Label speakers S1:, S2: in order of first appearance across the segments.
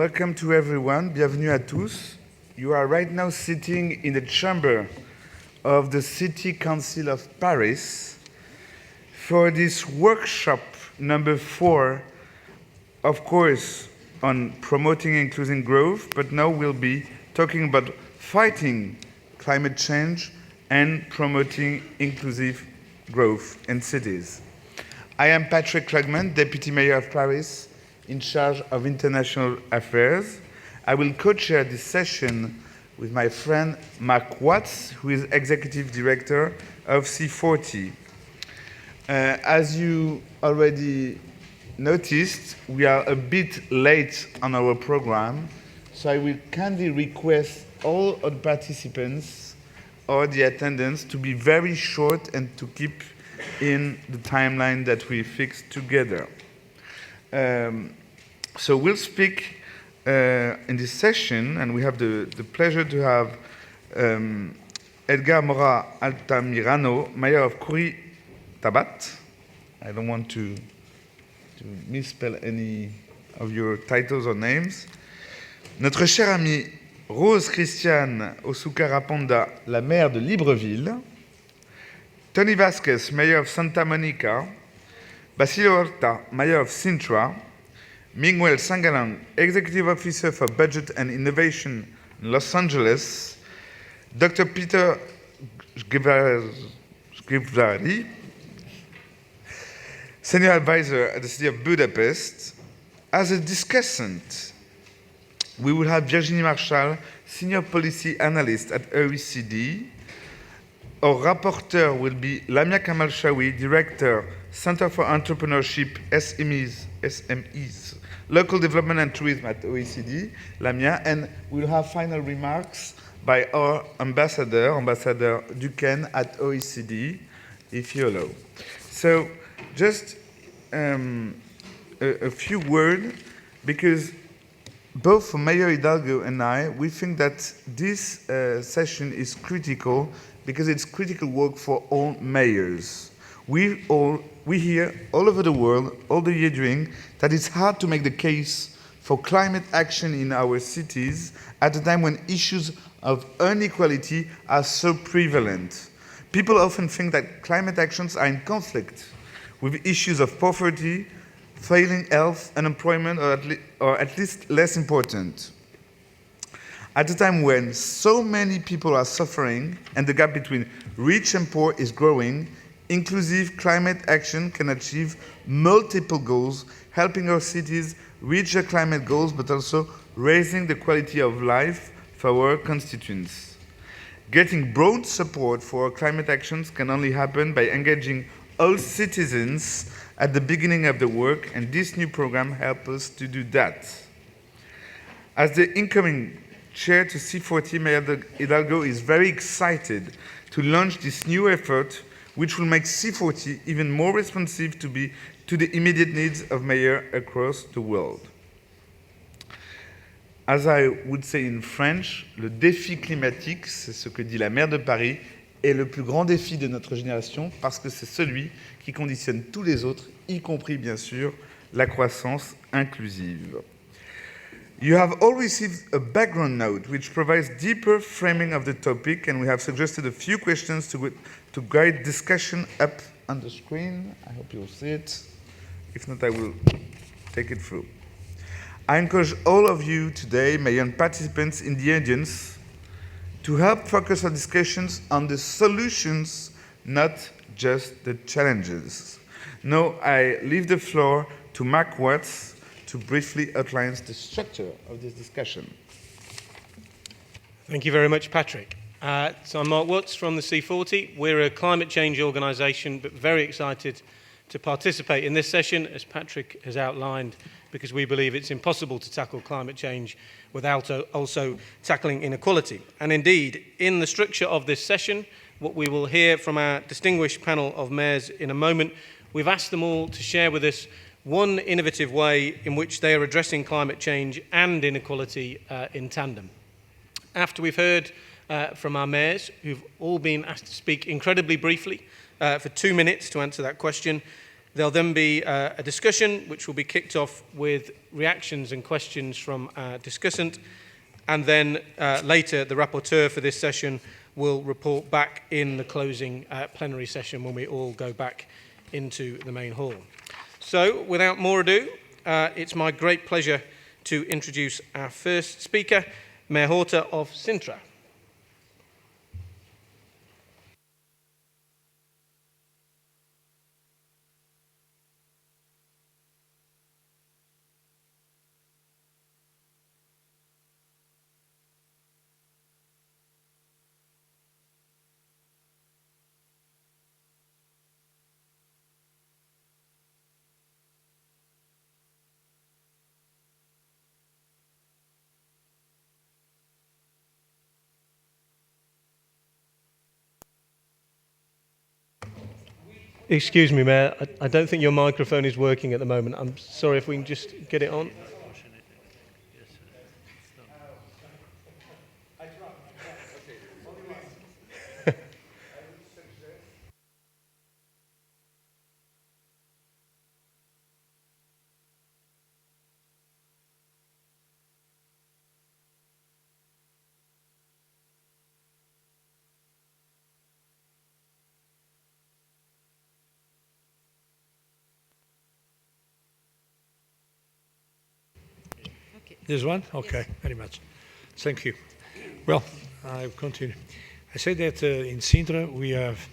S1: Welcome to everyone. Bienvenue à tous. You are right now sitting in the chamber of the City Council of Paris for this workshop number 4, of course, on promoting inclusive growth, but now we'll be talking about fighting climate change and promoting inclusive growth in cities. I am Patrick Krugman, Deputy Mayor of Paris, in charge of international affairs. I will co-chair this session with my friend Mark Watts, who is Executive Director of C40. As you already noticed, we are a bit late on our program, so I will kindly request all of the participants or the attendants to be very short and to keep in the timeline that we fixed together. So we'll speak in this session, and we have the pleasure to have Edgar Mora Altamirano, Mayor of Curitabat. I don't want to misspell any of your titles or names. Notre chère amie Rose Christiane Osukarapanda, la maire de Libreville. Tony Vasquez, Mayor of Santa Monica. Basilio Horta, Mayor of Sintra. Miguel Sangalang, Executive Officer for Budget and Innovation in Los Angeles. Dr. Peter Sgivary, Senior Advisor at the City of Budapest. As a discussant, we will have Virginie Marchal, Senior Policy Analyst at OECD. Our rapporteur will be Lamia Kamal-Shawi, Director, Center for Entrepreneurship, SMEs, Local Development and Tourism at OECD, Lamia, and we'll have final remarks by our Ambassador Duquesne at OECD, if you allow. So just a few words, because both for Mayor Hidalgo and I, we think that this session is critical because it's critical work for all mayors. We hear all over the world, all the year during, that it's hard to make the case for climate action in our cities at a time when issues of inequality are so prevalent. People often think that climate actions are in conflict with issues of poverty, failing health, unemployment, or at least less important. At a time when so many people are suffering and the gap between rich and poor is growing, inclusive climate action can achieve multiple goals, helping our cities reach their climate goals, but also raising the quality of life for our constituents. Getting broad support for our climate actions can only happen by engaging all citizens at the beginning of the work, and this new program helps us to do that. As the incoming chair to C40, Mayor Hidalgo is very excited to launch this new effort, which will make C40 even more responsive to the immediate needs of mayors across the world. As I would say in French, le défi climatique, c'est ce que dit la maire de Paris, est le plus grand défi de notre génération parce que c'est celui qui conditionne tous les autres, y compris bien sûr la croissance inclusive. You have all received a background note which provides deeper framing of the topic, and we have suggested a few questions to guide discussion up on the screen. I hope you'll see it. If not, I will take it through. I encourage all of you today, Mayor and participants in the audience, to help focus our discussions on the solutions, not just the challenges. Now I leave the floor to Mark Watts to briefly outline the structure of this discussion.
S2: Thank you very much, Patrick. So I'm Mark Watts from the C40. We're a climate change organisation, but very excited to participate in this session, as Patrick has outlined, because we believe it's impossible to tackle climate change without also tackling inequality. And indeed, in the structure of this session, what we will hear from our distinguished panel of mayors in a moment, we've asked them all to share with us one innovative way in which they are addressing climate change and inequality in tandem. After we've heard from our mayors, who've all been asked to speak incredibly briefly for 2 minutes to answer that question, There'll then be a discussion which will be kicked off with reactions and questions from our discussant, and then later the rapporteur for this session will report back in the closing plenary session when we all go back into the main hall. So, without more ado, it's my great pleasure to introduce our first speaker, Mayor Horta of Sintra. Excuse me, Mayor, I don't think your microphone is working at the moment. I'm sorry, if we can just get it on.
S3: This one? Okay, very much. Thank you. Well, I'll continue. I say that in Sintra we have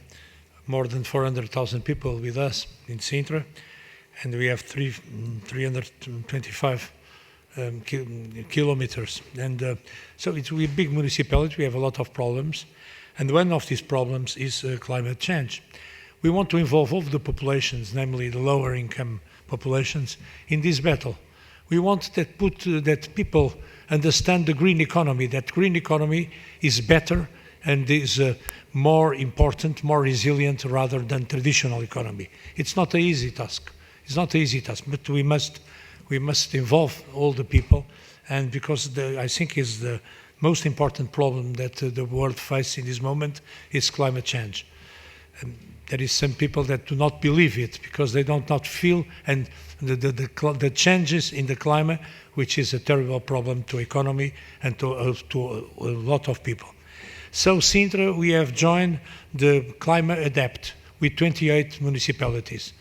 S3: more than 400,000 people with us in Sintra, and we have 325 kilometers. And so it's a big municipality, we have a lot of problems, and one of these problems is climate change. We want to involve all the populations, namely the lower income populations, in this battle. We want that people understand the green economy, that green economy is better and is more important, more resilient rather than traditional economy. It's not an easy task. It's not an easy task, but we must involve all the people, and because I think is the most important problem that the world faces in this moment is climate change. There is some people that do not believe it because they do not feel and the changes in the climate, which is a terrible problem to economy and to a lot of people. So Sintra, we have joined the Climate Adapt with 28 municipalities.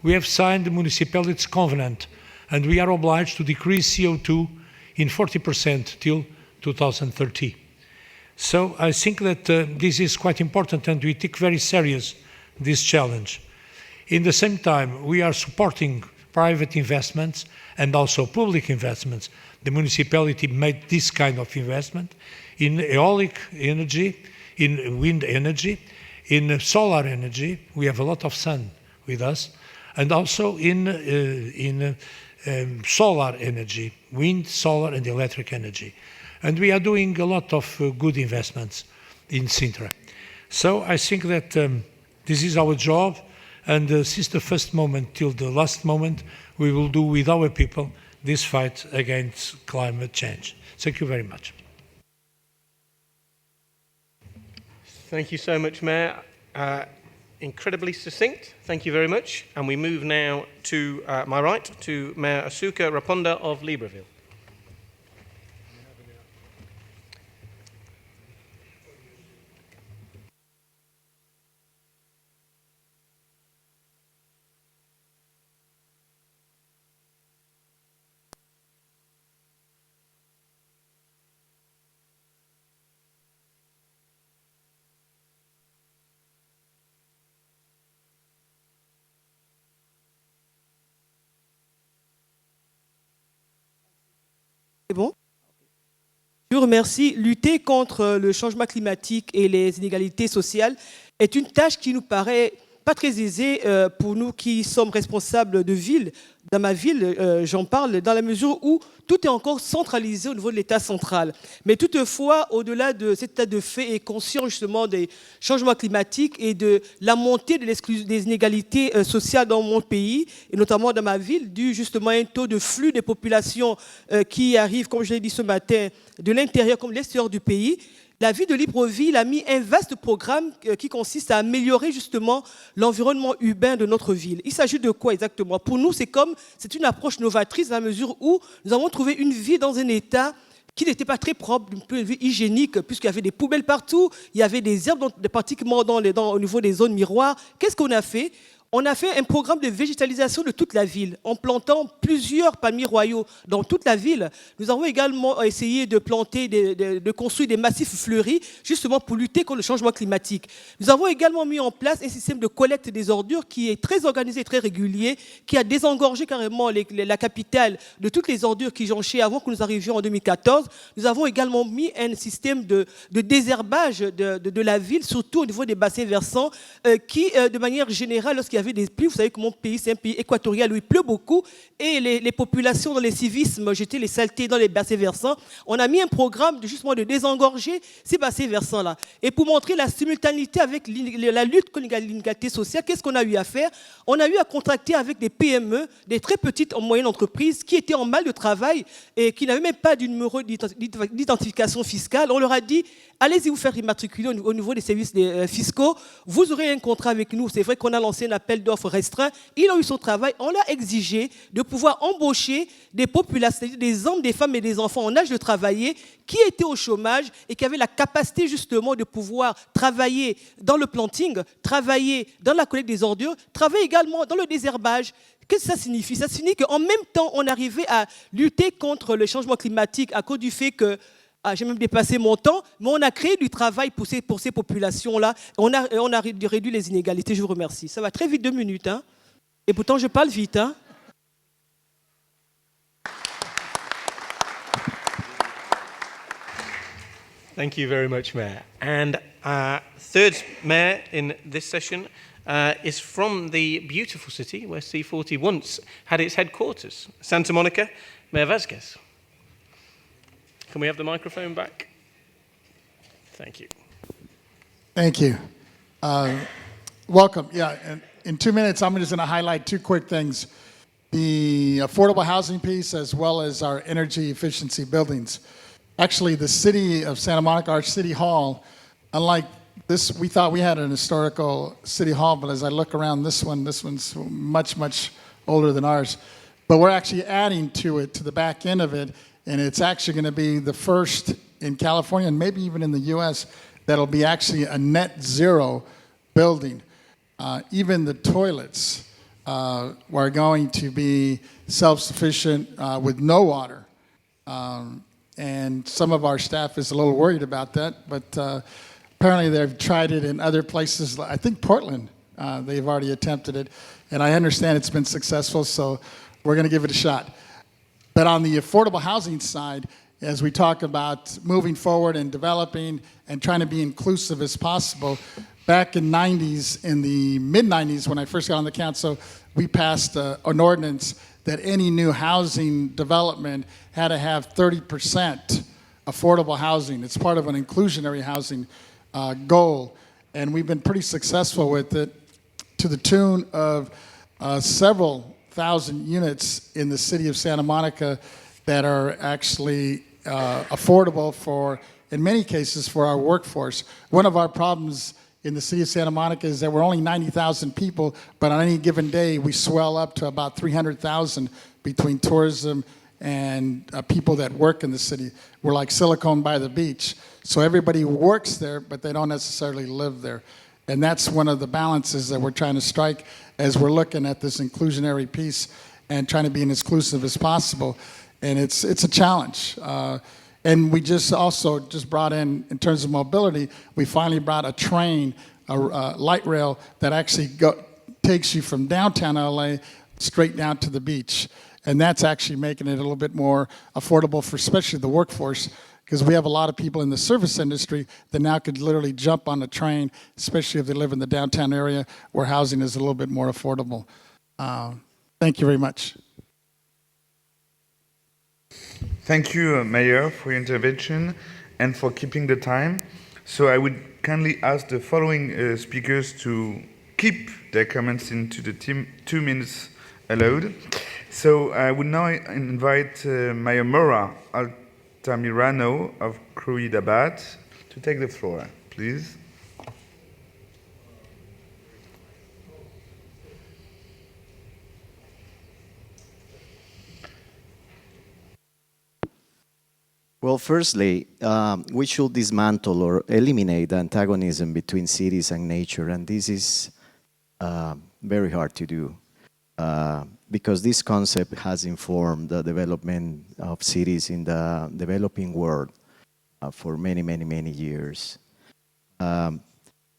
S3: We have signed the Municipalities Covenant, and we are obliged to decrease CO2 in 40% till 2030. So I think that this is quite important, and we take very serious this challenge. In the same time, we are supporting private investments and also public investments. The municipality made this kind of investment in eolic energy, in wind energy, in solar energy. We have a lot of sun with us, and also in solar energy, wind, solar, and electric energy. And we are doing a lot of good investments in Sintra. So I think that this is our job, and since the first moment till the last moment, we will do with our people this fight against climate change. Thank you very much.
S2: Thank you so much, Mayor. Incredibly succinct. Thank you very much. And we move now to my right, to Mayor Asuka Raponda of Libreville.
S4: C'est bon? Je vous remercie. Lutter contre le changement climatique et les inégalités sociales est une tâche qui nous paraît pas très aisée pour nous qui sommes responsables de ville. Dans ma ville, j'en parle dans la mesure où tout est encore centralisé au niveau de l'État central. Mais toutefois, au-delà de cet état de fait et conscient justement des changements climatiques et de la montée des inégalités sociales dans mon pays, et notamment dans ma ville, dû justement à un taux de flux des populations qui arrivent, comme je l'ai dit ce matin, de l'intérieur comme de l'extérieur du pays, la ville de Libreville a mis un vaste programme qui consiste à améliorer justement l'environnement urbain de notre ville. Il s'agit de quoi exactement? Pour nous, c'est une approche novatrice dans la mesure où nous avons trouvé une ville dans un état qui n'était pas très propre d'un point de vue hygiénique, puisqu'il y avait des poubelles partout, il y avait des herbes pratiquement au niveau des zones miroirs. Qu'est-ce qu'on a fait? On a fait un programme de végétalisation de toute la ville, en plantant plusieurs palmiers royaux dans toute la ville. Nous avons également essayé de planter, de construire des massifs fleuris, justement pour lutter contre le changement climatique. Nous avons également mis en place un système de collecte des ordures qui est très organisé, très régulier, qui a désengorgé carrément la capitale de toutes les ordures qui jonchaient avant que nous arrivions en 2014. Nous avons également mis un système de désherbage de la ville, surtout au niveau des bassins versants, qui, de manière générale, lorsqu'il y avait des pluies, vous savez que mon pays, c'est un pays équatorial où il pleut beaucoup, et les populations dans les civismes jetaient les saletés dans les bassins versants. On a mis un programme justement de désengorger ces bassins versants-là. Et pour montrer la simultanéité avec la lutte contre l'inégalité sociale, qu'est-ce qu'on a eu à faire? On a eu à contracter avec des PME, des très petites et moyennes entreprises qui étaient en mal de travail et qui n'avaient même pas de numéro d'identification fiscale. On leur a dit, allez-y vous faire immatriculer au niveau des services fiscaux, vous aurez un contrat avec nous. C'est vrai qu'on a lancé un appel d'offres restreint. Ils ont eu son travail. On l'a exigé de pouvoir embaucher des populations, c'est-à-dire des hommes, des femmes et des enfants en âge de travailler qui étaient au chômage et qui avaient la capacité justement de pouvoir travailler dans le planting, travailler dans la collecte des ordures, travailler également dans le désherbage. Qu'est-ce que ça signifie? Ça signifie qu'en même temps, on arrivait à lutter contre le changement climatique à cause du fait que j'ai même dépassé mon temps, mais on a créé du travail pour ces populations-là. On a réduit les inégalités. Je vous remercie. Ça va très vite, 2 minutes. Hein. Et pourtant, je parle vite. Hein.
S2: Thank you very much, Mayor. And third mayor in this session is from the beautiful city where C40 once had its headquarters, Santa Monica. Mayor Vasquez. Can we have the microphone back? Thank you.
S5: Thank you. Welcome. Yeah, in 2 minutes, I'm just going to highlight 2 quick things. The affordable housing piece as well as our energy efficiency buildings. Actually, the city of Santa Monica, our city hall, unlike this, we thought we had an historical city hall, but as I look around this one's much, much older than ours. But we're actually adding to it, to the back end of it, and it's actually going to be the first in California and maybe even in the U.S. that'll be actually a net zero building. Even the toilets are going to be self-sufficient with no water. And some of our staff is a little worried about that, but apparently they've tried it in other places. I think Portland, they've already attempted it. And I understand it's been successful, so we're going to give it a shot. But on the affordable housing side, as we talk about moving forward and developing and trying to be inclusive as possible, back in the mid-90s when I first got on the council, we passed an ordinance that any new housing development had to have 30% affordable housing. It's part of an inclusionary housing goal. And we've been pretty successful with it to the tune of several thousand units in the city of Santa Monica that are actually affordable for, in many cases, for our workforce. One of our problems in the city of Santa Monica is that we're only 90,000 people, but on any given day we swell up to about 300,000 between tourism and people that work in the city. We're like Silicon by the beach. So everybody works there, but they don't necessarily live there. And that's one of the balances that we're trying to strike as we're looking at this inclusionary piece and trying to be as inclusive as possible. And it's a challenge. And we just brought in terms of mobility, we finally brought a train, a light rail that actually takes you from downtown LA straight down to the beach. And that's actually making it a little bit more affordable for especially the workforce, because we have a lot of people in the service industry that now could literally jump on the train, especially if they live in the downtown area where housing is a little bit more affordable. Thank you very much.
S1: Thank you, Mayor, for your intervention and for keeping the time. So I would kindly ask the following speakers to keep their comments into the 2 minutes allowed. So I would now invite Mayor Mora Altamirano of Croydabad to to take the floor, please.
S6: Well, firstly, we should dismantle or eliminate the antagonism between cities and nature, and this is very hard to do because this concept has informed the development of cities in the developing world for many, many, many years.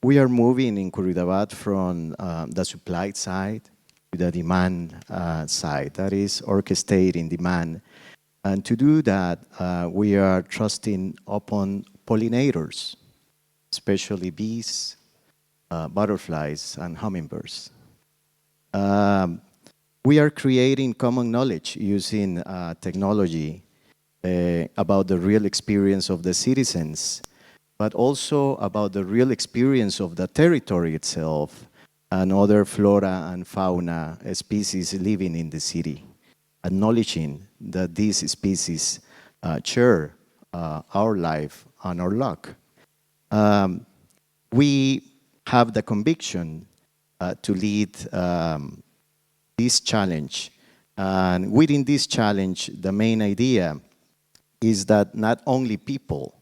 S6: We are moving in Curridabat from the supply side to the demand side, that is orchestrating demand. And to do that, we are trusting upon pollinators, especially bees, butterflies, and hummingbirds. We are creating common knowledge using technology about the real experience of the citizens, but also about the real experience of the territory itself and other flora and fauna species living in the city, acknowledging that these species share our life and our luck. We have the conviction to lead this challenge. And within this challenge, the main idea is that not only people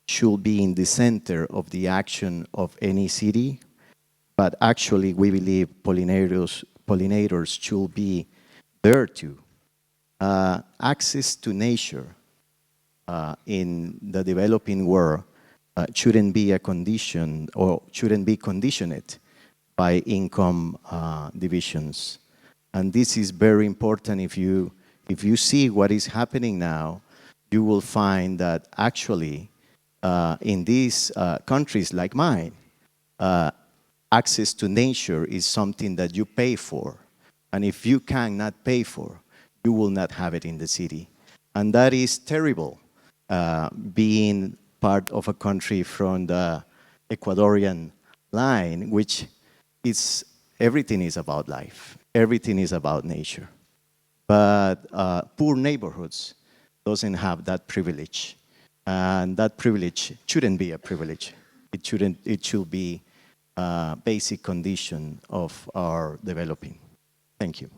S6: should be in the center of the action of any city, but actually we believe pollinators should be there too. Access to nature in the developing world shouldn't be a condition or shouldn't be conditioned by income divisions. And this is very important. If you see what is happening now, you will find that actually in these countries like mine, access to nature is something that you pay for. And if you cannot pay for, you will not have it in the city. And that is terrible, being part of a country from the Ecuadorian line, which is, everything is about life. Everything is about nature. But poor neighborhoods doesn't have that privilege. And that privilege shouldn't be a privilege. It should be a basic condition of our developing. Thank you.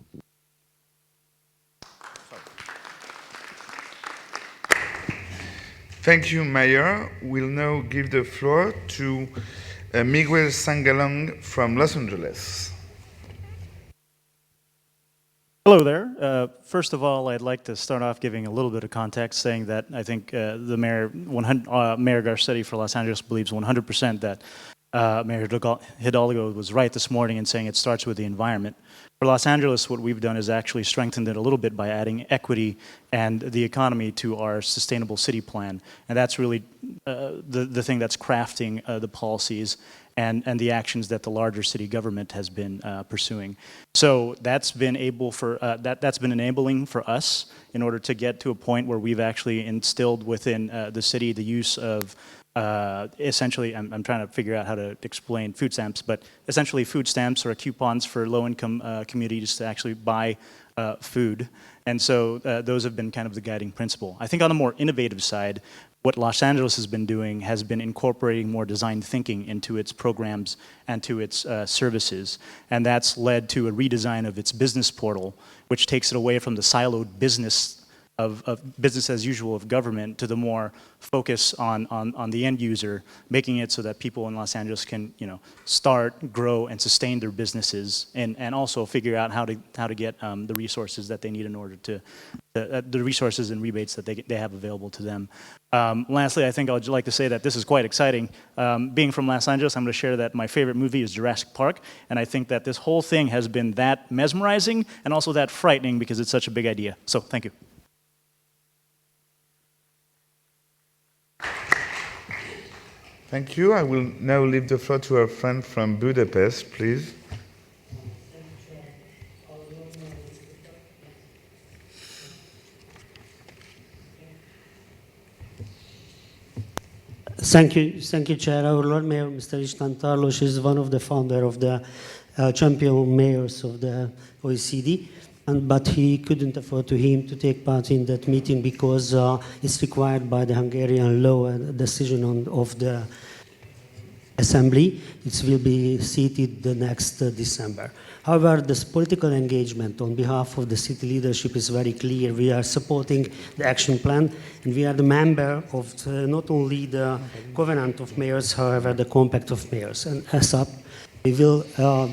S1: Thank you, Mayor. We'll now give the floor to Miguel Sangalong from Los Angeles.
S7: Hello there. First of all, I'd like to start off giving a little bit of context, saying that I think the Mayor Garcetti for Los Angeles believes 100% that Mayor Hidalgo was right this morning in saying it starts with the environment. For Los Angeles, what we've done is actually strengthened it a little bit by adding equity and the economy to our sustainable city plan. And that's really the thing that's crafting the policies and the actions that the larger city government has been pursuing. So that's been that's been enabling for us in order to get to a point where we've actually instilled within the city the use of essentially, I'm trying to figure out how to explain food stamps, but essentially food stamps are coupons for low-income communities to actually buy food. And so those have been kind of the guiding principle. I think on the more innovative side, what Los Angeles has been doing has been incorporating more design thinking into its programs and to its services. And that's led to a redesign of its business portal, which takes it away from the siloed business of business as usual of government to the more focus on the end user, making it so that people in Los Angeles can start, grow, and sustain their businesses, and also figure out how to get the resources that they need in order to the resources and rebates that they have available to them. Lastly, I think I would like to say that this is quite exciting. Being from Los Angeles, I'm going to share that my favorite movie is Jurassic Park, and I think that this whole thing has been that mesmerizing and also that frightening because it's such a big idea. So thank you.
S1: Thank you. I will now leave the floor to our friend from Budapest, please.
S8: Thank you, Chair. Our Lord Mayor, Mr. István Tarlós, is one of the founder of the champion mayors of the OECD. but he couldn't afford to take part in that meeting because it's required by the Hungarian law and a decision of the assembly. It will be seated the next December. However, this political engagement on behalf of the city leadership is very clear. We are supporting the action plan, and we are the member of not only the Covenant of Mayors, however, the Compact of Mayors. And as up, we will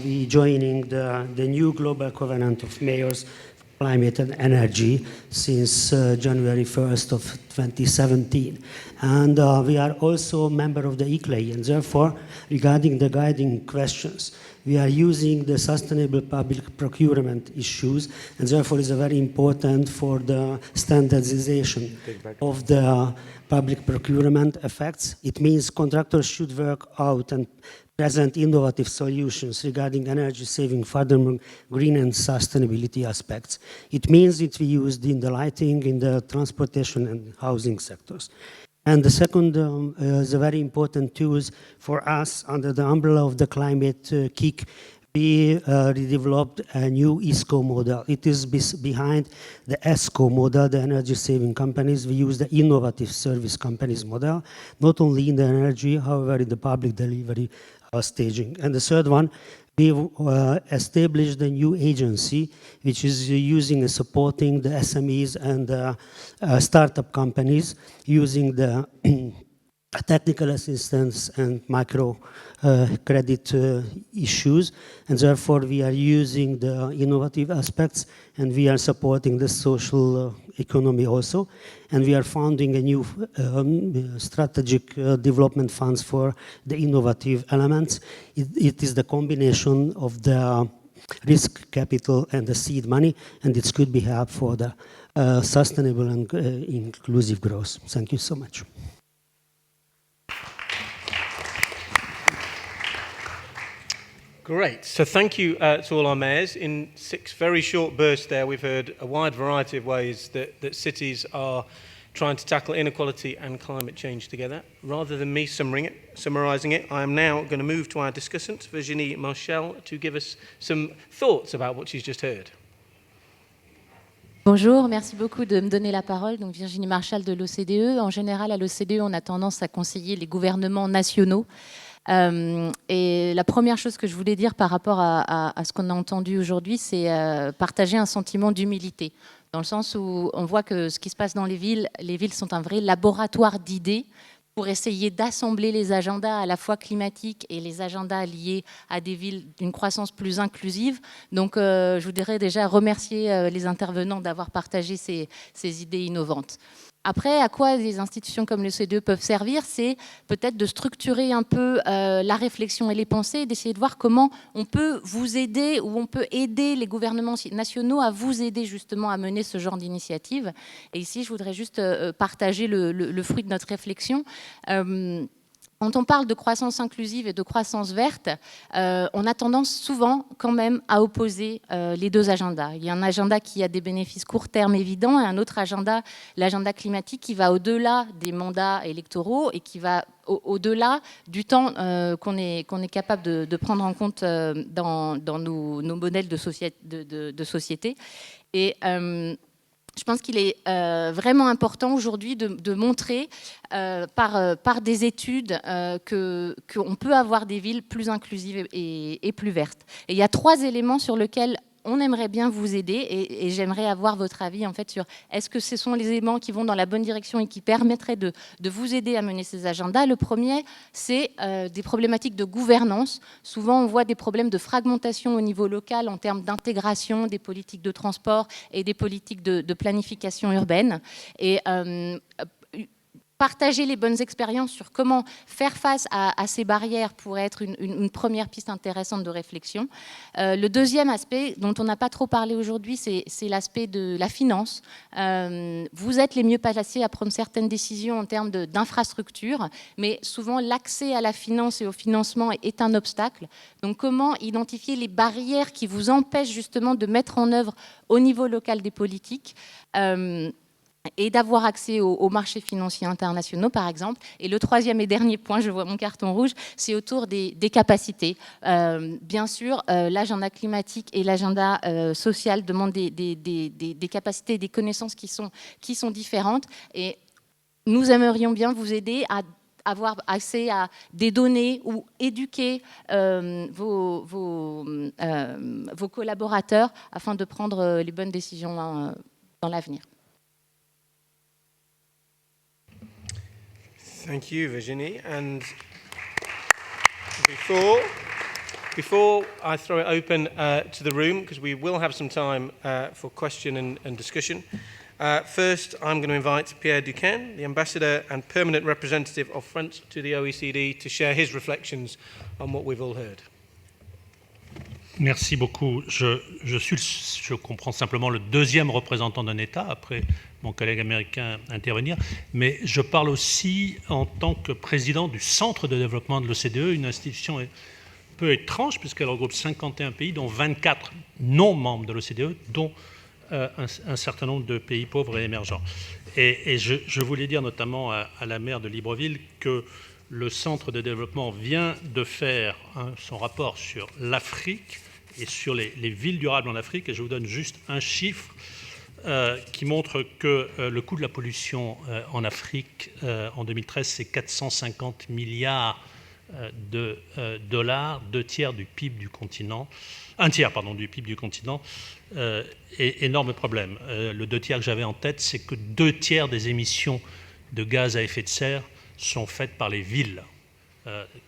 S8: be joining the new Global Covenant of Mayors for Climate and Energy since January 1st of 2017. And we are also a member of the ICLEI, and therefore, regarding the guiding questions, we are using the sustainable public procurement issues, and therefore is very important for the standardization of the public procurement effects. It means contractors should work out and present innovative solutions regarding energy saving, furthermore green and sustainability aspects. It means it will be used in the lighting, in the transportation and housing sectors. And the second is a very important tools for us under the umbrella of the climate KIC. We redeveloped a new ISCO model. It is behind the ESCO model, the energy saving companies. We use the innovative service companies model, not only in the energy, however, in the public delivery staging. And the third one, we established a new agency which is using and supporting the SMEs and startup companies using the technical assistance and micro credit issues, and therefore we are using the innovative aspects, and we are supporting the social economy also, and we are founding a new strategic development funds for the innovative elements. It is the combination of the risk capital and the seed money, and it could be help for the sustainable and inclusive growth. Thank you so much.
S2: Great. So thank you to all our mayors. In 6 very short bursts there, we've heard a wide variety of ways that cities are trying to tackle inequality and climate change together. Rather than me summarising it, I am now going to move to our discussant, Virginie Marchal, to give us some thoughts about what she's just heard.
S9: Bonjour, merci beaucoup de me donner la parole. Donc Virginie Marchal de l'OCDE. En général, à l'OCDE, on a tendance à conseiller les gouvernements nationaux. Et la première chose que je voulais dire par rapport à ce qu'on a entendu aujourd'hui, c'est partager un sentiment d'humilité. Dans le sens où on voit que ce qui se passe dans les villes sont un vrai laboratoire d'idées pour essayer d'assembler les agendas à la fois climatiques et les agendas liés à des villes d'une croissance plus inclusive. Donc je voudrais déjà remercier les intervenants d'avoir partagé ces idées innovantes. Après, à quoi les institutions comme le CDE peuvent servir, c'est peut-être de structurer un peu la réflexion et les pensées, d'essayer de voir comment on peut vous aider ou on peut aider les gouvernements nationaux à vous aider justement à mener ce genre d'initiative. Et ici, je voudrais juste partager le fruit de notre réflexion. Quand on parle de croissance inclusive et de croissance verte, on a tendance souvent quand même à opposer les deux agendas. Il y a un agenda qui a des bénéfices court terme évidents et un autre agenda, l'agenda climatique, qui va au-delà des mandats électoraux et qui va au-delà du temps qu'on est capable de prendre en compte dans nos modèles de société. Et je pense qu'il est vraiment important aujourd'hui de montrer par des études qu'on peut avoir des villes plus inclusives et plus vertes. Et il y a 3 éléments sur lesquels on aimerait bien vous aider et j'aimerais avoir votre avis en fait sur est-ce que ce sont les éléments qui vont dans la bonne direction et qui permettraient de vous aider à mener ces agendas. Le premier, c'est des problématiques de gouvernance. Souvent, on voit des problèmes de fragmentation au niveau local en termes d'intégration des politiques de transport et des politiques de planification urbaine. Et partager les bonnes expériences sur comment faire face à ces barrières pourrait être une première piste intéressante de réflexion. Le deuxième aspect dont on n'a pas trop parlé aujourd'hui, c'est l'aspect de la finance. Vous êtes les mieux placés à prendre certaines décisions en termes d'infrastructures, mais souvent l'accès à la finance et au financement est un obstacle. Donc comment identifier les barrières qui vous empêchent justement de mettre en œuvre au niveau local des politiques et d'avoir accès aux marchés financiers internationaux, par exemple. Et le troisième et dernier point, je vois mon carton rouge, c'est autour des capacités. Bien sûr, l'agenda climatique et l'agenda social demandent des capacités et des connaissances qui sont différentes. Et nous aimerions bien vous aider à avoir accès à des données ou éduquer vos collaborateurs afin de prendre les bonnes décisions dans l'avenir.
S2: Thank you, Virginie. And before I throw it open to the room, because we will have some time for question and discussion, first I'm going to invite Pierre Duquesne, the Ambassador and Permanent Representative of France to the OECD, to share his reflections on what we've all heard.
S10: Merci beaucoup. Je comprends simplement le deuxième représentant d'un État, après mon collègue américain intervenir, mais je parle aussi en tant que président du Centre de développement de l'OCDE, une institution un peu étrange puisqu'elle regroupe 51 pays, dont 24 non membres de l'OCDE, dont un certain nombre de pays pauvres et émergents. Et je voulais dire notamment à la maire de Libreville que le Centre de développement vient de faire son rapport sur l'Afrique et sur les villes durables en Afrique, et je vous donne juste un chiffre qui montre que le coût de la pollution en Afrique en 2013, c'est 450 milliards de dollars, 2 tiers du PIB du continent, 1 tiers pardon, du PIB du continent, et énorme problème. Le 2 tiers que j'avais en tête, c'est que 2 tiers des émissions de gaz à effet de serre sont faites par les villes,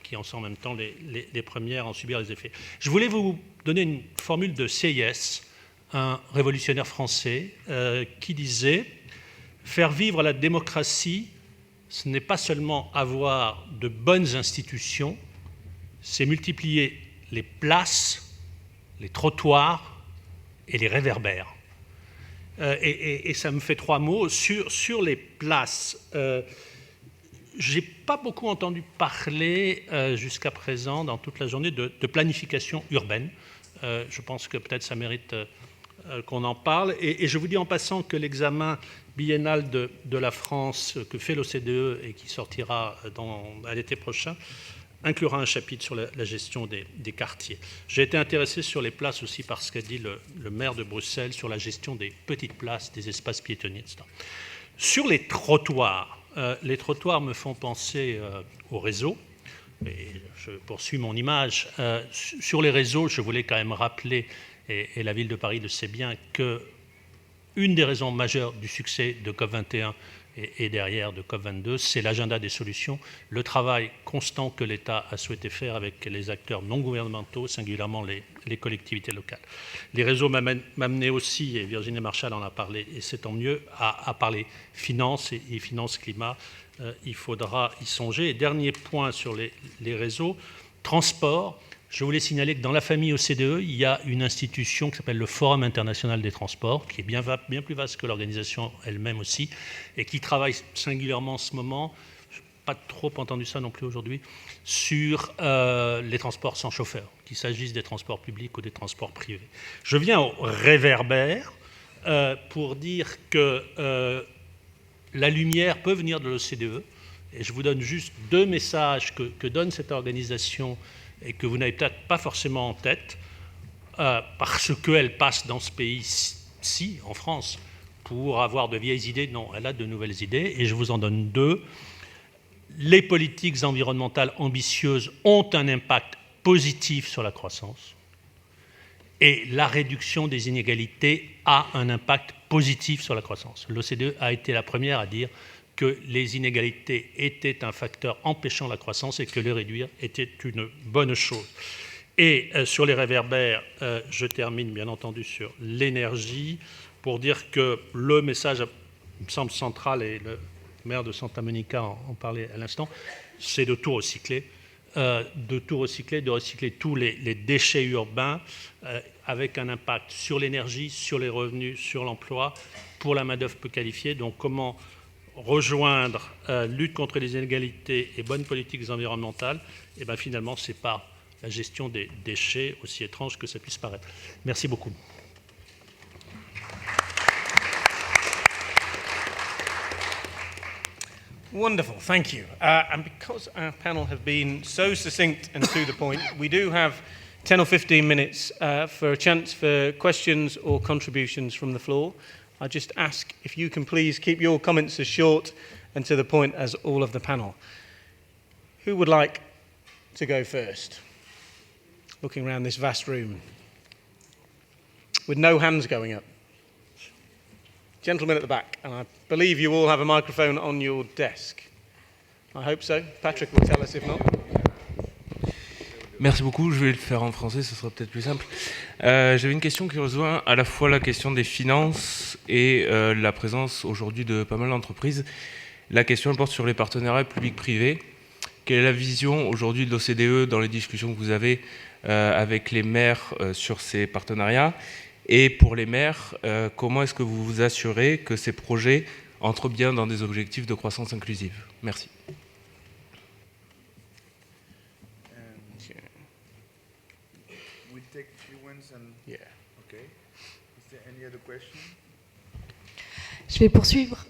S10: qui en sont en même temps les premières à en subir les effets. Je voulais vous donner une formule de CIS, un révolutionnaire français, qui disait « Faire vivre la démocratie, ce n'est pas seulement avoir de bonnes institutions, c'est multiplier les places, les trottoirs et les réverbères. » Et ça me fait 3 mots. Sur les places, je n'ai pas beaucoup entendu parler jusqu'à présent, dans toute la journée, de planification urbaine. Je pense que peut-être ça mérite qu'on en parle. Et je vous dis en passant que l'examen biennal de la France que fait l'OCDE et qui sortira à l'été prochain inclura un chapitre sur la gestion des quartiers. J'ai été intéressé sur les places aussi par ce qu'a dit le maire de Bruxelles sur la gestion des petites places, des espaces piétonniers, etc. Sur les trottoirs me font penser au réseau. Et je poursuis mon image. Sur les réseaux, je voulais quand même rappeler, et la ville de Paris le sait bien, qu'une des raisons majeures du succès de COP21 et derrière de COP22, c'est l'agenda des solutions, le travail constant que l'État a souhaité faire avec les acteurs non gouvernementaux, singulièrement les collectivités locales. Les réseaux m'amenaient aussi, et Virginie Marchal en a parlé, et c'est tant mieux, à parler finance et finance-climat. Il faudra y songer. Et dernier point sur les réseaux, transport. Je voulais signaler que dans la famille OCDE, il y a une institution qui s'appelle le Forum international des transports, qui est bien plus vaste que l'organisation elle-même aussi, et qui travaille singulièrement en ce moment, je n'ai pas trop entendu ça non plus aujourd'hui, sur les transports sans chauffeur, qu'il s'agisse des transports publics ou des transports privés. Je viens au réverbère pour dire que la lumière peut venir de l'OCDE, et je vous donne juste 2 messages que donne cette organisation et que vous n'avez peut-être pas forcément en tête, parce qu'elle passe dans ce pays-ci, en France, pour avoir de vieilles idées. Non, elle a de nouvelles idées, et je vous en donne 2. Les politiques environnementales ambitieuses ont un impact positif sur la croissance, et la réduction des inégalités a un impact positif sur la croissance. L'OCDE a été la première à dire que les inégalités étaient un facteur empêchant la croissance et que les réduire était une bonne chose. Et sur les réverbères, je termine bien entendu sur l'énergie pour dire que le message me semble central, et le maire de Santa Monica en parlait à l'instant, c'est de tout recycler. De recycler tous les déchets urbains avec un impact sur l'énergie, sur les revenus, sur l'emploi, pour la main-d'œuvre peu qualifiée. Donc comment rejoindre lutte contre les inégalités et bonnes politiques environnementales, et bien finalement c'est par la gestion des déchets, aussi étrange que ça puisse paraître. Merci beaucoup.
S2: Wonderful, thank you. And because our panel have been so succinct and to the point, we do have 10 or 15 minutes for a chance for questions or contributions from the floor. I just ask if you can please keep your comments as short and to the point as all of the panel. Who would like to go first? Looking around this vast room. With no hands going up. Gentleman at the back, and I believe you all have a microphone on your desk. I hope so. Patrick will tell us if not.
S11: Merci beaucoup, je vais le faire en français, ce sera peut-être plus simple. J'avais une question qui rejoint à la fois la question des finances et la présence aujourd'hui de pas mal d'entreprises. La question porte sur les partenariats publics-privés. Quelle est la vision aujourd'hui de l'OCDE dans les discussions que vous avez avec les maires sur ces partenariats? Et pour les maires, comment est-ce que vous vous assurez que ces projets entrent bien dans des objectifs de croissance inclusive? Merci.
S12: Je vais poursuivre.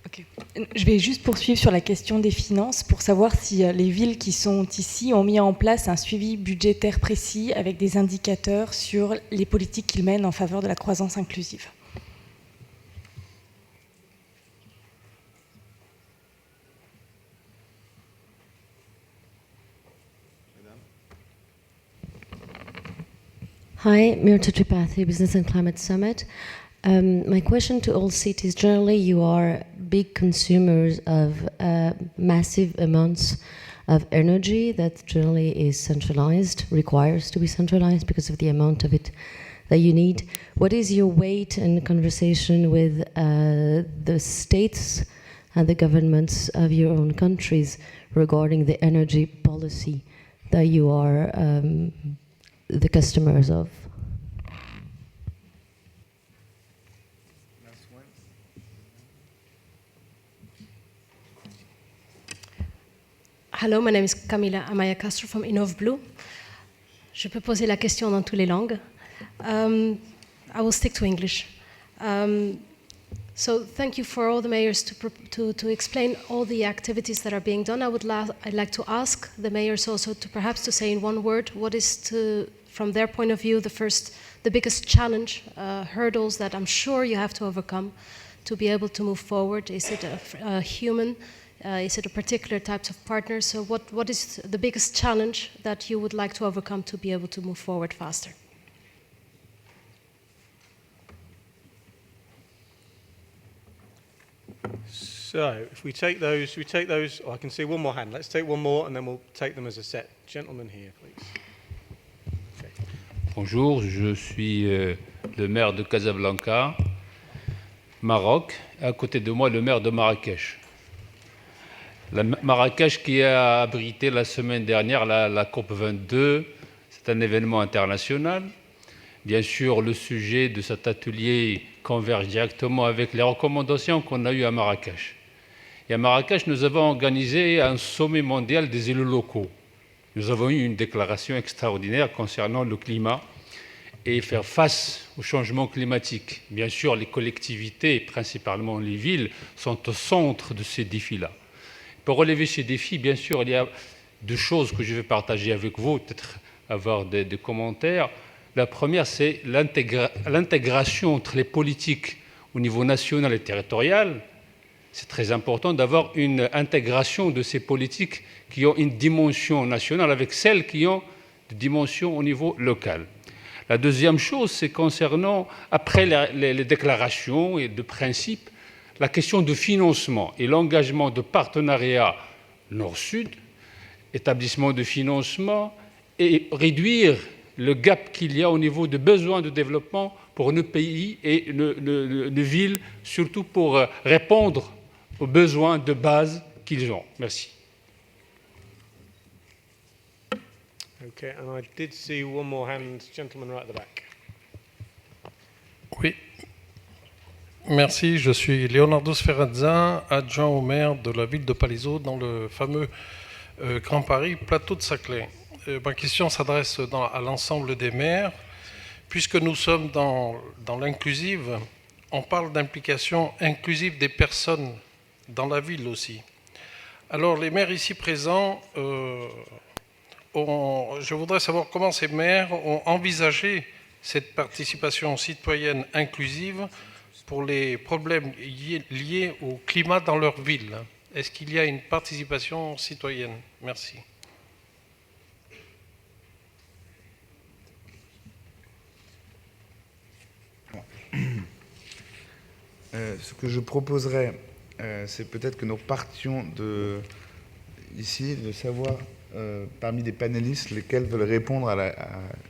S12: Okay. Je vais juste poursuivre sur la question des finances pour savoir si les villes qui sont ici ont mis en place un suivi budgétaire précis avec des indicateurs sur les politiques qu'ils mènent en faveur de la croissance inclusive.
S13: Hi, Mirta Tripathi, Business and Climate Summit. My question to all cities, generally you are big consumers of massive amounts of energy that generally is centralized, requires to be centralized because of the amount of it that you need. What is your weight in conversation with the states and the governments of your own countries regarding the energy policy that you are the customers of?
S14: Hello, my name is Camila Amaya Castro from InnovBlue. Je peux poser la question dans toutes les langues. I will stick to English. So thank you for all the mayors to explain all the activities that are being done. I'd like to ask the mayors also to perhaps to say in one word what is from their point of view the biggest challenge, hurdles that I'm sure you have to overcome to be able to move forward. Is it a human? Is it a particular type of partner? So what is the biggest challenge that you would like to overcome to be able to move forward faster?
S2: So if we take those, oh, I can see one more hand. Let's take one more and then we'll take them as a set. Gentleman here, please. Okay.
S15: Bonjour, je suis le maire de Casablanca, Maroc, et à côté de moi le maire de Marrakech. Marrakech qui a abrité la semaine dernière la COP 22, c'est un événement international. Bien sûr, le sujet de cet atelier converge directement avec les recommandations qu'on a eues à Marrakech. Et à Marrakech, nous avons organisé un sommet mondial des élus locaux. Nous avons eu une déclaration extraordinaire concernant le climat et faire face au changement climatique. Bien sûr, les collectivités, principalement les villes, sont au centre de ces défis-là. Pour relever ces défis, bien sûr, il y a deux choses que je vais partager avec vous, peut-être avoir des commentaires. La première, c'est l'intégration entre les politiques au niveau national et territorial. C'est très important d'avoir une intégration de ces politiques qui ont une dimension nationale avec celles qui ont une dimension au niveau local. La deuxième chose, c'est concernant, après les déclarations et de principes, la question de financement et l'engagement de partenariat Nord-Sud, établissement de financement et réduire le gap qu'il y a au niveau de besoins de développement pour nos pays et nos villes, surtout pour répondre aux besoins de base qu'ils ont. Merci.
S2: Okay, and I did see one more hand, gentleman right at the back.
S16: Oui. Merci, je suis Leonardo Sferrazza, adjoint au maire de la ville de Palaiseau dans le fameux Grand Paris, plateau de Saclay. Ma question s'adresse à l'ensemble des maires. Puisque nous sommes dans l'inclusive, on parle d'implication inclusive des personnes dans la ville aussi. Alors, les maires ici présents, je voudrais savoir comment ces maires ont envisagé cette participation citoyenne inclusive pour les problèmes liés au climat dans leur ville. Est-ce qu'il y a une participation citoyenne? Merci.
S1: Ce que je proposerais, c'est peut-être que nous partions ici de savoir parmi les panélistes lesquels veulent répondre à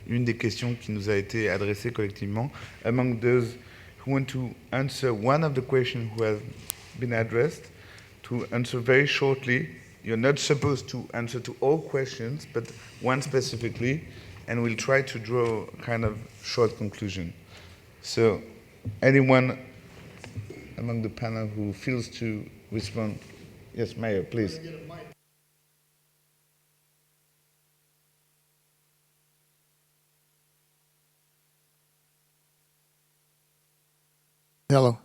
S1: une des questions qui nous a été adressée collectivement. Among those who want to answer one of the questions who has been addressed, to answer very shortly. You're not supposed to answer to all questions, but one specifically, and we'll try to draw a kind of short conclusion. So, anyone among the panel who feels to respond? Yes, Mayor, please.
S5: Hello.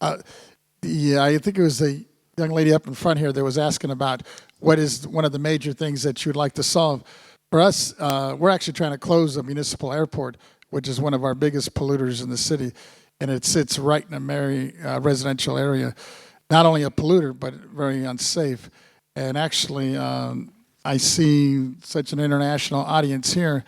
S5: I think it was the young lady up in front here that was asking about what is one of the major things that you would like to solve. For us, we're actually trying to close a municipal airport, which is one of our biggest polluters in the city, and it sits right in a very residential area. Not only a polluter, but very unsafe. And actually, I see such an international audience here.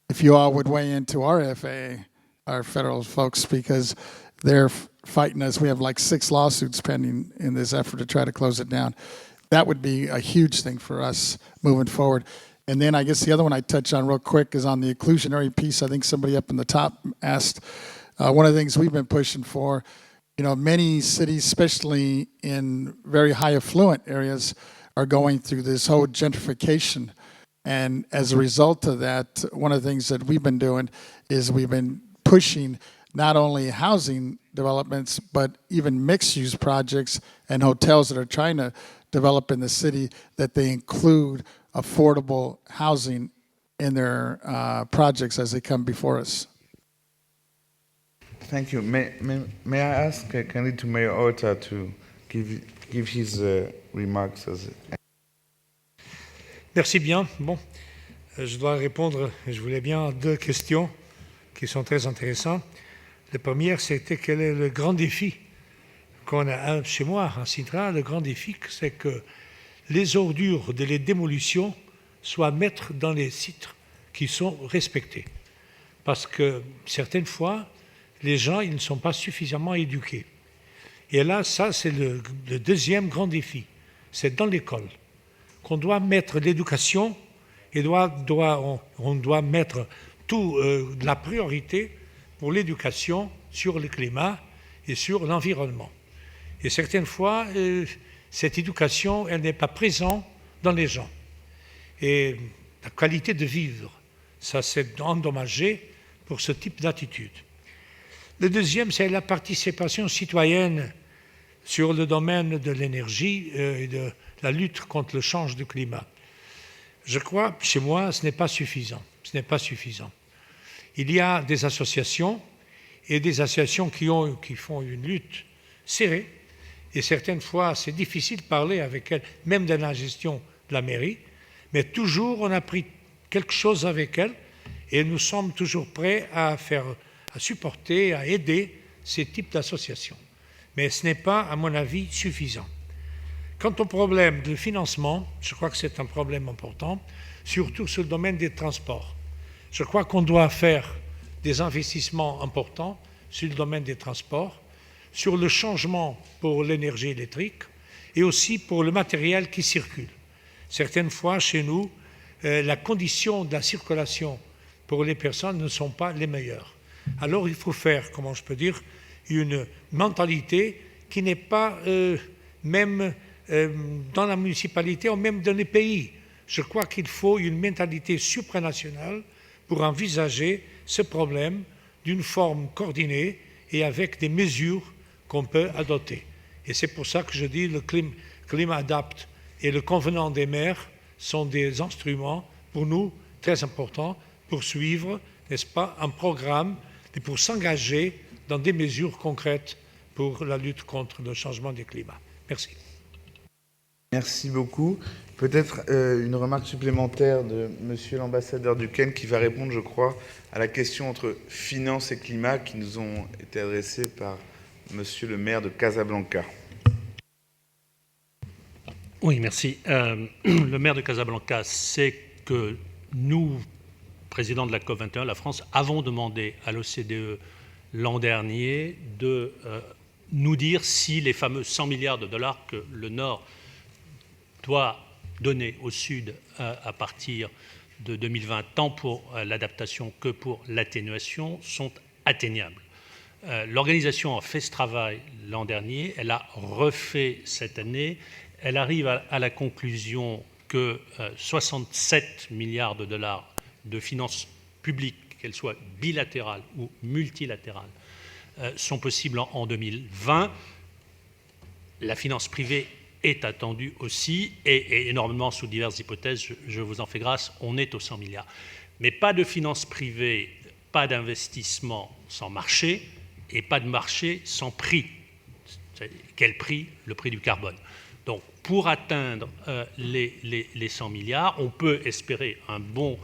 S5: If you all would weigh into our FAA, our federal folks, because they're fighting us. We have like 6 lawsuits pending in this effort to try to close it down. That would be a huge thing for us moving forward. And then I guess the other one I touch on real quick is on the inclusionary piece. I think somebody up in the top asked. One of the things we've been pushing for, many cities, especially in very high affluent areas, are going through this whole gentrification. And as a result of that, one of the things that we've been doing is we've been pushing not only housing developments, but even mixed-use projects and hotels that are trying to develop in the city, that they include affordable housing in their projects as they come before us.
S1: Thank you. May I ask kindly to Mayor Horta to give his remarks as
S3: Merci bien. Bon, je dois répondre, je voulais bien, à 2 questions qui sont très intéressantes. La première, c'était quel est le grand défi qu'on a chez moi, à Sintra. Le grand défi, c'est que les ordures de les démolitions soient mettre dans les sites qui sont respectés. Parce que certaines fois, les gens ils ne sont pas suffisamment éduqués. Et là, ça, c'est le deuxième grand défi. C'est dans l'école qu'on doit mettre l'éducation et on doit mettre tout la priorité pour l'éducation sur le climat et sur l'environnement. Et certaines fois, cette éducation, elle n'est pas présente dans les gens. Et la qualité de vivre, ça s'est endommagé pour ce type d'attitude. Le deuxième, c'est la participation citoyenne sur le domaine de l'énergie et de la lutte contre le changement du climat. Je crois, chez moi, ce n'est pas suffisant. Ce n'est pas suffisant. Il y a des associations et des associations qui font une lutte serrée. Et certaines fois, c'est difficile de parler avec elles, même dans la gestion de la mairie. Mais toujours, on a pris quelque chose avec elles et nous sommes toujours prêts à supporter, à aider ces types d'associations. Mais ce n'est pas, à mon avis, suffisant. Quant au problème de financement, je crois que c'est un problème important, surtout sur le domaine des transports. Je crois qu'on doit faire des investissements importants sur le domaine des transports, sur le changement pour l'énergie électrique et aussi pour le matériel qui circule. Certaines fois, chez nous, la condition de la circulation pour les personnes ne sont pas les meilleures. Alors il faut faire, comment je peux dire, une mentalité qui n'est pas même dans la municipalité ou même dans les pays. Je crois qu'il faut une mentalité supranationale pour envisager ce problème d'une forme coordonnée et avec des mesures qu'on peut adopter. Et c'est pour ça que je dis le climat adapt et le convenant des maires sont des instruments pour nous très importants pour suivre, n'est-ce pas, un programme et pour s'engager dans des mesures concrètes pour la lutte contre le changement du climat. Merci.
S1: Merci beaucoup. Peut-être une remarque supplémentaire de Monsieur l'ambassadeur Duquesne qui va répondre, je crois, à la question entre finance et climat qui nous ont été adressées par Monsieur le maire de Casablanca.
S10: Oui, merci. Le maire de Casablanca sait que nous, président de la COP21, la France, avons demandé à l'OCDE l'an dernier de nous dire si les fameux 100 milliards de dollars que le Nord doit donner au Sud à partir de 2020, tant pour l'adaptation que pour l'atténuation, sont atteignables. L'organisation a fait ce travail l'an dernier, elle a refait cette année, elle arrive à la conclusion que 67 milliards de dollars de finances publiques, qu'elles soient bilatérales ou multilatérales, sont possibles en 2020. La finance privée est attendue aussi, et énormément sous diverses hypothèses, je vous en fais grâce, on est aux 100 milliards. Mais pas de finance privée, pas d'investissement sans marché, et pas de marché sans prix. Quel prix? Le prix du carbone. Donc, pour atteindre les 100 milliards, on peut espérer un bon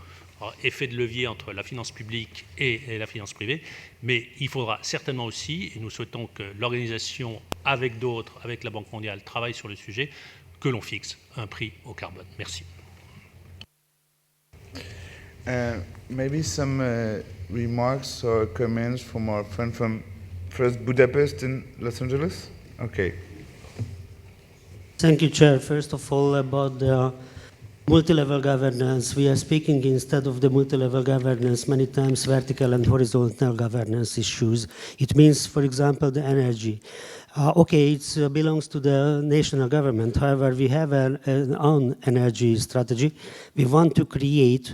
S10: effet de levier entre la finance publique et la finance privée, mais il faudra certainement aussi, et nous souhaitons que l'organisation, avec d'autres, avec la Banque mondiale, travaille sur le sujet, que l'on fixe un prix au carbone. Merci.
S1: Maybe some remarks or comments from our friend from first Budapest and Los Angeles? Okay.
S8: Thank you, Chair. First of all, about the multi-level governance, we are speaking instead of the multi-level governance many times vertical and horizontal governance issues. It means, for example, the energy. Okay, it belongs to the national government. However, we have an own energy strategy. We want to create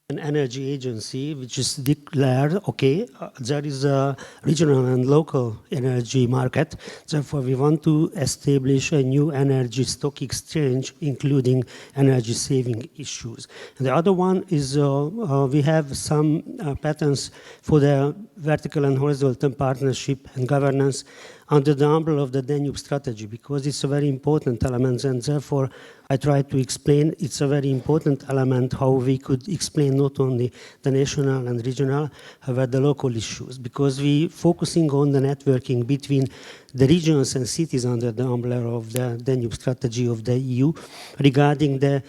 S8: an energy agency which is declared, okay, there is a regional and local energy market. Therefore, we want to establish a new energy stock exchange, including energy saving issues. And the other one is we have some patterns for the vertical and horizontal partnership and governance under the umbrella of the Danube strategy, because it's a very important element, and therefore I try to explain it's a very important element how we could explain not only the national and regional, but the local issues, because we focusing on the networking between the regions and cities under the umbrella of the Danube strategy of the EU regarding the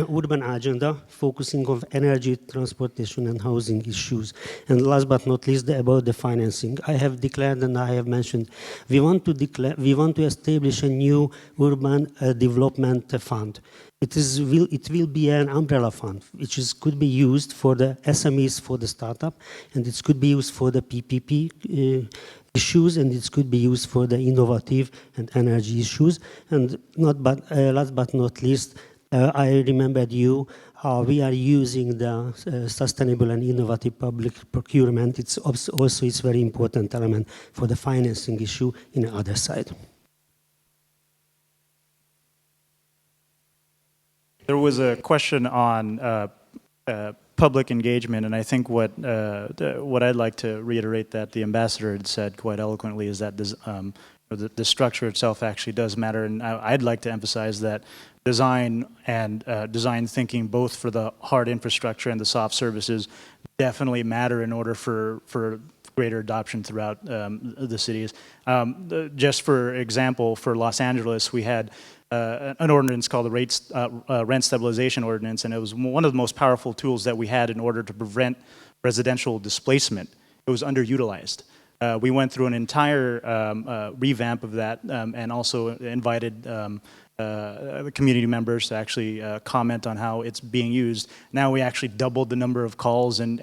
S8: urban agenda, focusing on energy, transportation, and housing issues. And last but not least, about the financing. I have declared and I have mentioned we want to establish a new urban development fund. It will be an umbrella fund, which could be used for the SMEs, for the startup, and it could be used for the PPP issues, and it could be used for the innovative and energy issues. And last but not least, I remembered you, we are using the sustainable and innovative public procurement. It's also it's very important element for the financing issue in the other side.
S7: There was a question on public engagement, and I think what I'd like to reiterate that the ambassador had said quite eloquently is that the structure itself actually does matter, and I'd like to emphasize that design and design thinking, both for the hard infrastructure and the soft services, definitely matter in order for greater adoption throughout the cities. Just for example, for Los Angeles, we had an ordinance called the Rent Stabilization Ordinance, and it was one of the most powerful tools that we had in order to prevent residential displacement. It was underutilized. We went through an entire revamp of that and also invited the community members to actually comment on how it's being used. Now we actually doubled the number of calls and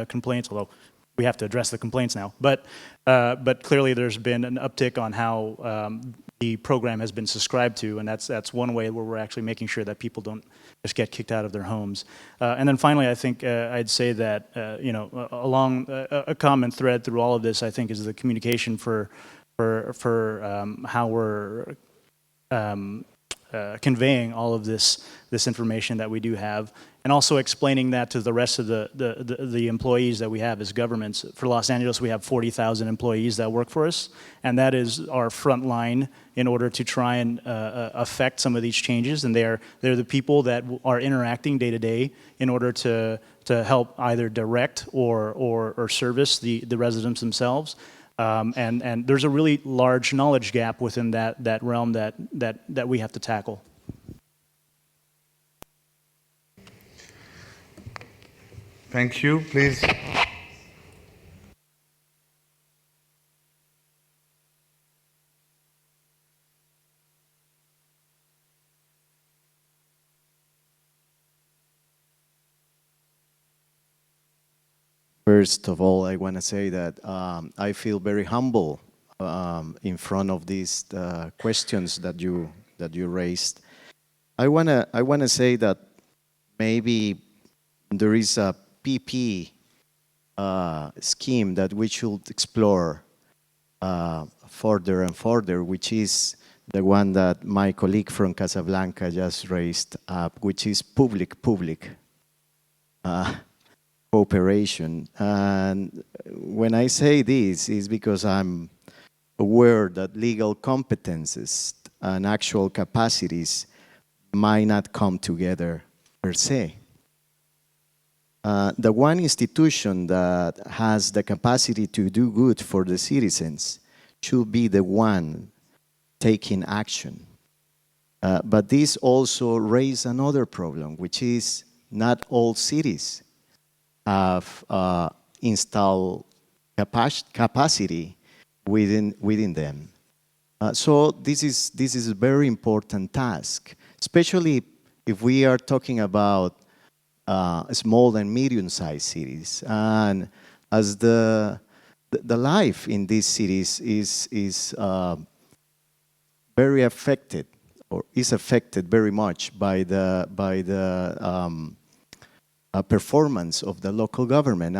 S7: complaints, although we have to address the complaints now. But clearly there's been an uptick on how the program has been subscribed to, and that's one way where we're actually making sure that people don't just get kicked out of their homes. And then finally, I think I'd say that along a common thread through all of this, I think, is the communication for how we're conveying all of this information that we do have, and also explaining that to the rest of the employees that we have as governments. For Los Angeles, we have 40,000 employees that work for us, and that is our front line in order to try and affect some of these changes. And they're the people that are interacting day to day in order to help either direct or service the residents themselves. And there's a really large knowledge gap within that realm that we have to tackle.
S1: Thank you. Please.
S6: First of all, I want to say that I feel very humble in front of these questions that you raised. I wanna say that maybe there is a PP scheme that we should explore further and further, which is the one that my colleague from Casablanca just raised up, which is public-public cooperation. And when I say this, is because I'm aware that legal competences and actual capacities might not come together per se. The one institution that has the capacity to do good for the citizens should be the one taking action. But this also raises another problem, which is not all cities have installed capacity within them. So this is a very important task, especially if we are talking about small and medium-sized cities. And as the life in these cities is very affected, or is affected very much by the performance of the local government.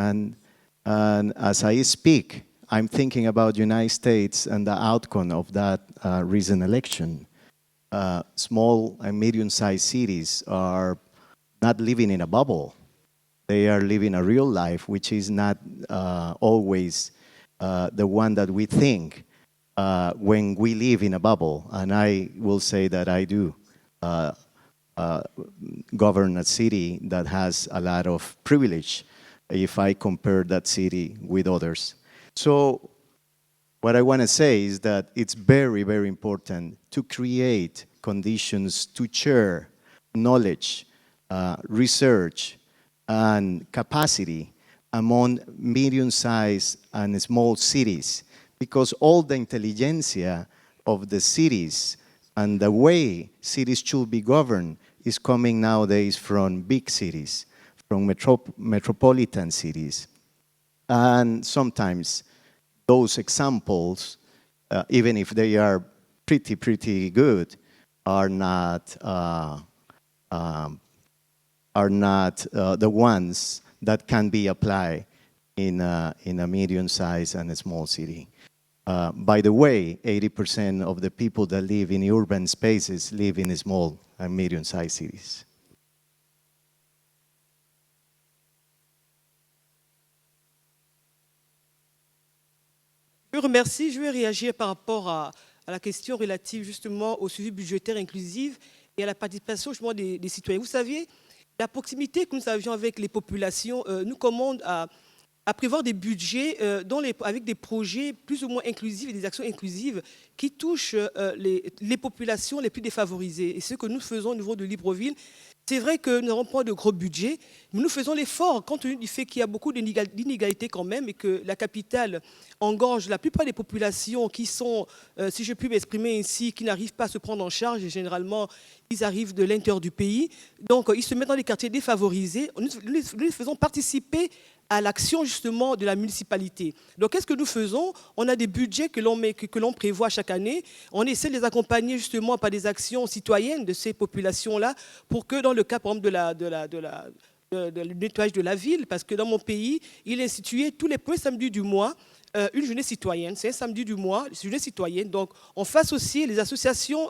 S6: And as I speak, I'm thinking about United States and the outcome of that recent election. Small and medium-sized cities are not living in a bubble. They are living a real life, which is not always the one that we think when we live in a bubble. And I will say that I do govern a city that has a lot of privilege if I compare that city with others. So what I want to say is that it's very, very important to create conditions to share knowledge, research, and capacity among medium-sized and small cities, because all the intelligentsia of the cities and the way cities should be governed is coming nowadays from big cities, from metropolitan cities. And sometimes those examples, even if they are pretty good, are not the ones that can be applied in a medium-sized and a small city. By the way, 80% of the people that live in urban spaces live in small and medium-sized cities.
S4: Je vous remercie. Je vais réagir par rapport à la question relative justement au suivi budgétaire inclusif et à la participation justement des citoyens. Vous savez, la proximité que nous avions avec les populations nous commande à prévoir des budgets avec des projets plus ou moins inclusifs et des actions inclusives qui touchent les populations les plus défavorisées. Et ce que nous faisons au niveau de Libreville, c'est vrai que nous n'avons pas de gros budget, mais nous faisons l'effort compte tenu du fait qu'il y a beaucoup d'inégalités quand même et que la capitale engorge la plupart des populations qui sont, si je puis m'exprimer ici, qui n'arrivent pas à se prendre en charge et généralement ils arrivent de l'intérieur du pays. Donc ils se mettent dans les quartiers défavorisés. Nous les faisons participer à l'action justement de la municipalité. Donc qu'est-ce que nous faisons? On a des budgets que l'on prévoit chaque année. On essaie de les accompagner justement par des actions citoyennes de ces populations-là pour que dans le cas par exemple du nettoyage de la ville, parce que dans mon pays, il est institué tous les premiers samedis du mois une journée citoyenne. C'est un samedi du mois, c'est une journée citoyenne. Donc, on fasse aussi les associations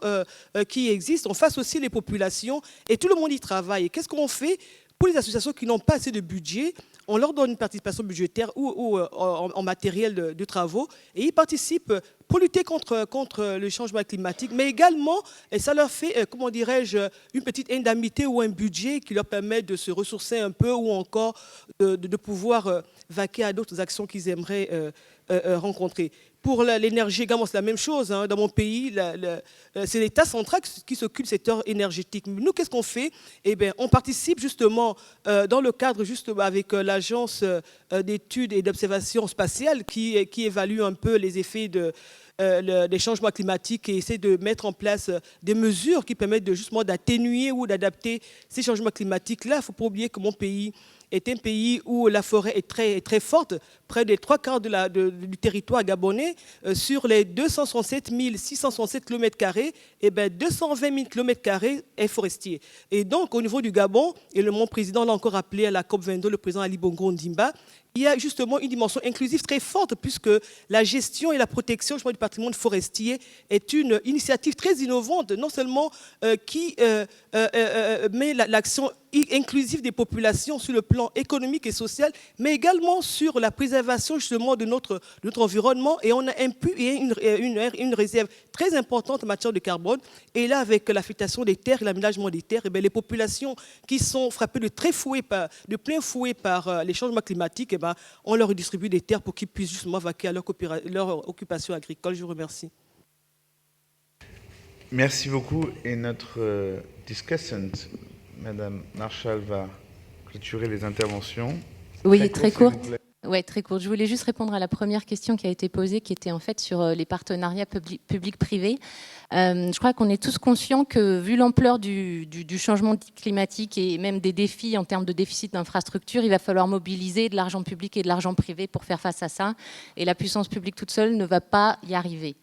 S4: qui existent, on fasse aussi les populations, et tout le monde y travaille. Et qu'est-ce qu'on fait pour les associations qui n'ont pas assez de budget? On leur donne une participation budgétaire ou en matériel de travaux, et ils participent pour lutter contre le changement climatique, mais également, et ça leur fait, comment dirais-je, une petite indemnité ou un budget qui leur permet de se ressourcer un peu ou encore de pouvoir vaquer à d'autres actions qu'ils aimeraient rencontrer. Pour l'énergie également, c'est la même chose. Hein. Dans mon pays, c'est l'État central qui s'occupe du secteur énergétique. Mais nous, qu'est-ce qu'on fait? Eh bien, on participe justement dans le cadre, justement, avec l'agence d'études et d'observation spatiale qui évalue un peu les effets des changements climatiques et essaie de mettre en place des mesures qui permettent justement d'atténuer ou d'adapter ces changements climatiques-là. Il ne faut pas oublier que mon pays est un pays où la forêt est très, très forte, près des 3/4 du territoire gabonais. Sur les 267 667 km², eh ben 220 000 km² est forestier. Et donc, au niveau du Gabon, et mon président l'a encore appelé à la COP22, le président Ali Bongo Ondimba, il y a justement une dimension inclusive très forte puisque la gestion et la protection du patrimoine forestier est une initiative très innovante, non seulement qui met l'action inclusive des populations sur le plan économique et social, mais également sur la préservation justement de notre environnement. Et on a une réserve très importante en matière de carbone. Et là, avec l'affectation des terres et l'aménagement des terres, et bien, les populations qui sont frappées de plein fouet par les changements climatiques, et bien, on leur redistribue des terres pour qu'ils puissent justement vaquer à leur occupation agricole. Je vous remercie.
S1: Merci beaucoup. Et notre discussant, Madame Marshall, va clôturer les interventions.
S9: Oui, très court.
S1: s'il vous plaît.
S9: Ouais, très court. Je voulais juste répondre à la première question qui a été posée, qui était en fait sur les partenariats publics-privés. Je crois qu'on est tous conscients que, vu l'ampleur du changement climatique et même des défis en termes de déficit d'infrastructures, il va falloir mobiliser de l'argent public et de l'argent privé pour faire face à ça. Et la puissance publique toute seule ne va pas y arriver.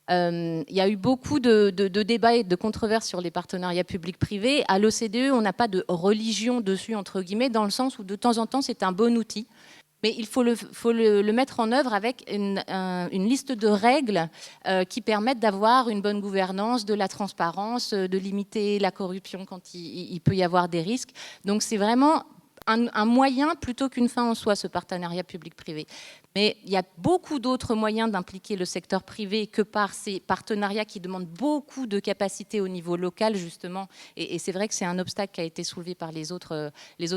S9: Il y a eu beaucoup de débats et de controverses sur les partenariats publics-privés. À l'OCDE, on n'a pas de religion dessus, entre guillemets, dans le sens où de temps en temps, c'est un bon outil. Mais il faut le mettre en œuvre avec une liste de règles qui permettent d'avoir une bonne gouvernance, de la transparence, de limiter la corruption quand il peut y avoir des risques. Donc c'est vraiment un moyen plutôt qu'une fin en soi, ce partenariat public-privé. Mais il y a beaucoup d'autres moyens d'impliquer le secteur privé que par ces partenariats qui demandent beaucoup de capacité au niveau local, justement. Et c'est vrai que c'est un obstacle qui a été soulevé par les autres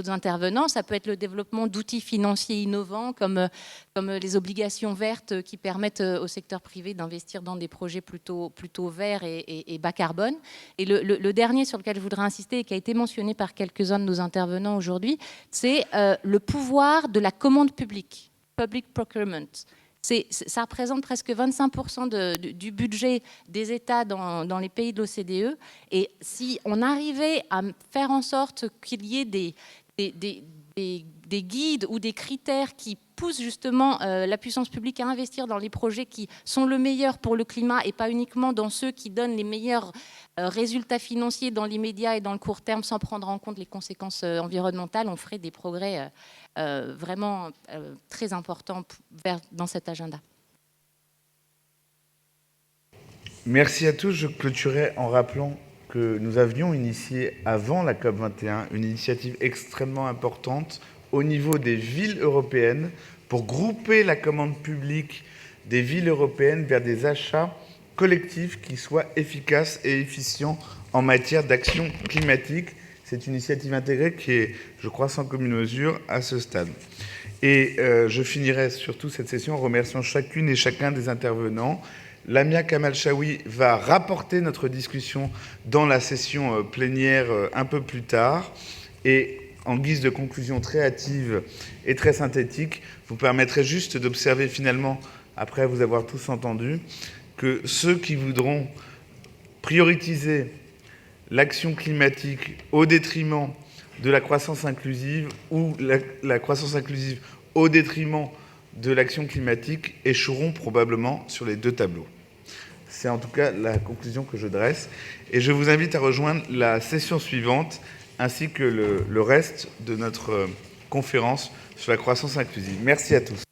S9: intervenants. Ça peut être le développement d'outils financiers innovants, comme les obligations vertes qui permettent au secteur privé d'investir dans des projets plutôt verts et bas carbone. Et le dernier sur lequel je voudrais insister et qui a été mentionné par quelques-uns de nos intervenants aujourd'hui, c'est le pouvoir de la commande publique. Public procurement. Ça représente presque 25% du budget des États dans les pays de l'OCDE. Et si on arrivait à faire en sorte qu'il y ait des guides ou des critères qui poussent justement la puissance publique à investir dans les projets qui sont le meilleur pour le climat et pas uniquement dans ceux qui donnent les meilleurs résultats financiers dans l'immédiat et dans le court terme sans prendre en compte les conséquences environnementales, on ferait des progrès vraiment très importants dans cet agenda.
S1: Merci à tous. Je clôturerai en rappelant que nous avions initié avant la COP21 une initiative extrêmement importante au niveau des villes européennes pour grouper la commande publique des villes européennes vers des achats collectifs qui soient efficaces et efficients en matière d'action climatique. C'est une initiative intégrée qui est, je crois, sans commune mesure à ce stade. Et je finirai surtout cette session en remerciant chacune et chacun des intervenants. Lamia Kamal-Chaoui va rapporter notre discussion dans la session plénière un peu plus tard. Et en guise de conclusion très hâtive et très synthétique, vous permettrez juste d'observer finalement, après vous avoir tous entendus, que ceux qui voudront prioriser l'action climatique au détriment de la croissance inclusive ou la croissance inclusive au détriment de l'action climatique échoueront probablement sur les deux tableaux. C'est en tout cas la conclusion que je dresse. Et je vous invite à rejoindre la session suivante ainsi que le reste de notre conférence sur la croissance inclusive. Merci à tous.